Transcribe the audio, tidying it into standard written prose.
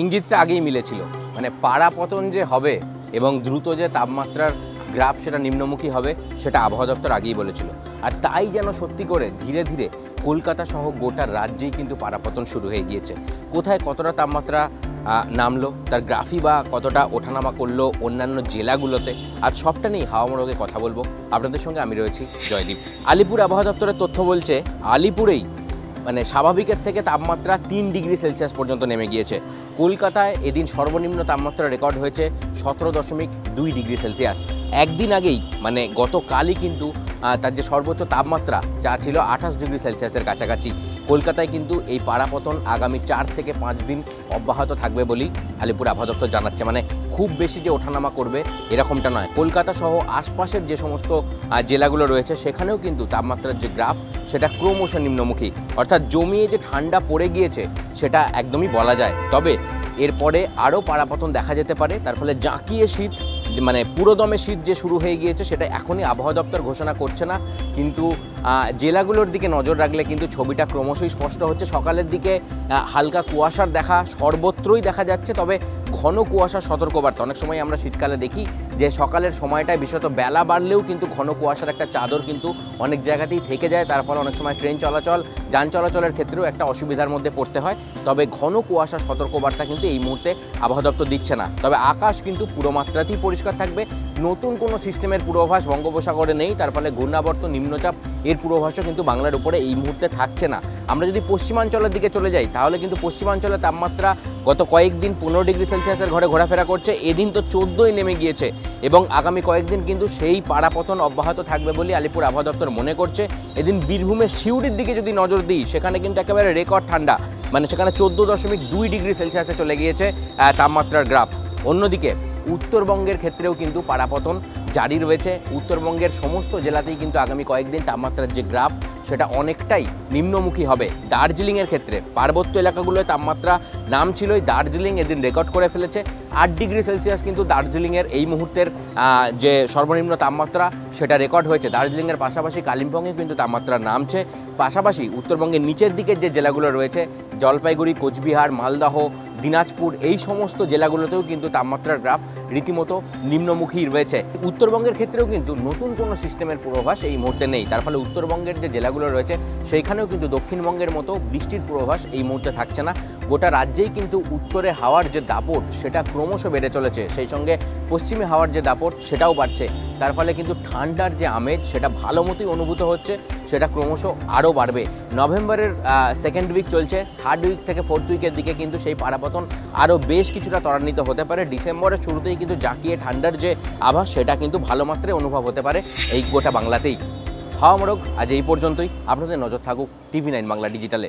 ইঙ্গিতটা আগেই মিলেছিল, মানে পাড়া পতন যে হবে এবং দ্রুত যে তাপমাত্রার গ্রাফ সেটা নিম্নমুখী হবে সেটা আবহাওয়া দপ্তর আগেই বলেছিল। আর তাই যেন সত্যি করে ধীরে ধীরে কলকাতা সহ গোটা রাজ্যেই কিন্তু পাড়াপতন শুরু হয়ে গিয়েছে। কোথায় কতটা তাপমাত্রা নামলো, তার গ্রাফই বা কতটা ওঠানামা করলো অন্যান্য জেলাগুলোতে, আর সবটা নিয়েই হাওয়া মোড়কে কথা বলবো। আপনাদের সঙ্গে আমি রয়েছি জয়দীপ। আলিপুর আবহাওয়া দপ্তরের তথ্য বলছে আলিপুরেই মানে স্বাভাবিকের থেকে তাপমাত্রা 3 ডিগ্রি সেলসিয়াস পর্যন্ত নেমে গিয়েছে। কলকাতায় এদিন সর্বনিম্ন তাপমাত্রা রেকর্ড হয়েছে 17.2 ডিগ্রি সেলসিয়াস। একদিন আগেই মানে গতকালই কিন্তু তার যে সর্বোচ্চ তাপমাত্রা যা ছিল 28 ডিগ্রি সেলসিয়াসের কাছাকাছি। কলকাতায় কিন্তু এই পাড়াপতন আগামী 4 থেকে 5 দিন অব্যাহত থাকবে বলেই আলিপুর আবহাওয়া দপ্তর জানাচ্ছে। মানে খুব বেশি যে ওঠানামা করবে এরকমটা নয়। কলকাতা সহ আশপাশের যে সমস্ত জেলাগুলো রয়েছে সেখানেও কিন্তু তাপমাত্রার যে গ্রাফ সেটা ক্রমশ নিম্নমুখী, অর্থাৎ জমিয়ে যে ঠান্ডা পড়ে গিয়েছে সেটা একদমই বলা যায়। তবে এরপরে আরও পাড়াপতন দেখা যেতে পারে, তার ফলে জাঁকিয়ে শীত মানে পুরোদমে শীত যে শুরু হয়ে গিয়েছে সেটা এখনই আবহাওয়া দপ্তর ঘোষণা করছে না, কিন্তু জেলাগুলোর দিকে নজর রাখলে কিন্তু ছবিটা ক্রমশই স্পষ্ট হচ্ছে। সকালের দিকে হালকা কুয়াশার দেখা সর্বত্রই দেখা যাচ্ছে, তবে ঘন কুয়াশার সতর্কবার্তা। অনেক সময় আমরা শীতকালে দেখি যে সকালের সময়টায় বিশেষত বেলা বাড়লেও কিন্তু ঘন কুয়াশার একটা চাদর কিন্তু অনেক জায়গাতেই থেকে যায়, তার ফলে অনেক সময় ট্রেন চলাচল যান চলাচলের ক্ষেত্রেও একটা অসুবিধার মধ্যে পড়তে হয়। তবে ঘন কুয়াশার সতর্কবার্তা কিন্তু এই মুহূর্তে আবহাওয়া দপ্তর দিচ্ছে না। তবে আকাশ কিন্তু পুরো মাত্রাতেই পরিষ্কার থাকবে। নতুন কোনো সিস্টেমের পূর্বাভাস বঙ্গোপসাগরে নেই, তার ফলে ঘূর্ণাবর্ত নিম্নচাপ এর পূর্বাভাসও কিন্তু বাংলার উপরে এই মুহূর্তে থাকছে না। আমরা যদি পশ্চিমাঞ্চলের দিকে চলে যাই তাহলে কিন্তু পশ্চিমাঞ্চলের তাপমাত্রা গত কয়েকদিন 15 ডিগ্রি সেলসিয়াসের ঘরে ঘোরাফেরা করছে, এদিন তো 14ই নেমে গিয়েছে এবং আগামী কয়েকদিন কিন্তু সেই পাড়াপতন অব্যাহত থাকবে বলে আলিপুর আবহাওয়া দপ্তর মনে করছে। এদিন বীরভূমের সিউড়ির দিকে যদি নজর দিই সেখানে কিন্তু একেবারে রেকর্ড ঠান্ডা, মানে সেখানে 14.2 ডিগ্রি সেলসিয়াসে চলে গিয়েছে তাপমাত্রার গ্রাফ। অন্যদিকে উত্তরবঙ্গের ক্ষেত্রেও কিন্তু পাড়াপতন জারি রয়েছে। উত্তরবঙ্গের সমস্ত জেলাতেই কিন্তু আগামী কয়েকদিন তাপমাত্রার যে গ্রাফ সেটা অনেকটাই নিম্নমুখী হবে। দার্জিলিংয়ের ক্ষেত্রে পার্বত্য এলাকাগুলোয় তাপমাত্রা নামছিলই, দার্জিলিং এদিন রেকর্ড করে ফেলেছে 8 ডিগ্রি সেলসিয়াস। কিন্তু দার্জিলিংয়ের এই মুহূর্তের যে সর্বনিম্ন তাপমাত্রা সেটা রেকর্ড হয়েছে। দার্জিলিংয়ের পাশাপাশি কালিম্পংয়ে কিন্তু তাপমাত্রা নামছে। পাশাপাশি উত্তরবঙ্গের নিচের দিকের যে জেলাগুলো রয়েছে জলপাইগুড়ি, কোচবিহার, মালদহ, দিনাজপুর এই সমস্ত জেলাগুলোতেও কিন্তু তাপমাত্রার গ্রাফ রীতিমতো নিম্নমুখী রয়েছে। উত্তরবঙ্গের ক্ষেত্রেও কিন্তু নতুন কোনো সিস্টেমের পূর্বাভাস এই মুহূর্তে নেই, তার ফলে উত্তরবঙ্গের যে জেলাগুলো রয়েছে সেইখানেও কিন্তু দক্ষিণবঙ্গের মতো বৃষ্টির পূর্বাভাস এই মুহূর্তে থাকছে না। গোটা রাজ্যেই কিন্তু উত্তরে হাওয়ার যে দাপট সেটা ক্রমশ বেড়ে চলেছে, সেই সঙ্গে পশ্চিমে হাওয়ার যে দাপট সেটাও বাড়ছে। তার ফলে কিন্তু ঠান্ডার যে আমেজ সেটা ভালো মতোই অনুভূত হচ্ছে, সেটা ক্রমশ আরও বাড়বে। নভেম্বরের সেকেন্ড উইক চলছে, থার্ড উইক থেকে ফোর্থ উইকের দিকে কিন্তু সেই পাড়াপতন আরও বেশ কিছুটা ত্বরান্বিত হতে পারে। ডিসেম্বরের শুরুতেই কিন্তু জাঁকিয়ে ঠান্ডার যে আভাস সেটা কিন্তু ভালো মাত্রায় অনুভব হতে পারে এই গোটা বাংলাতেই। হাওয়া মোড়ক আজ এই পর্যন্তই। আপনাদের নজর থাকুক TV9 বাংলা ডিজিটালে।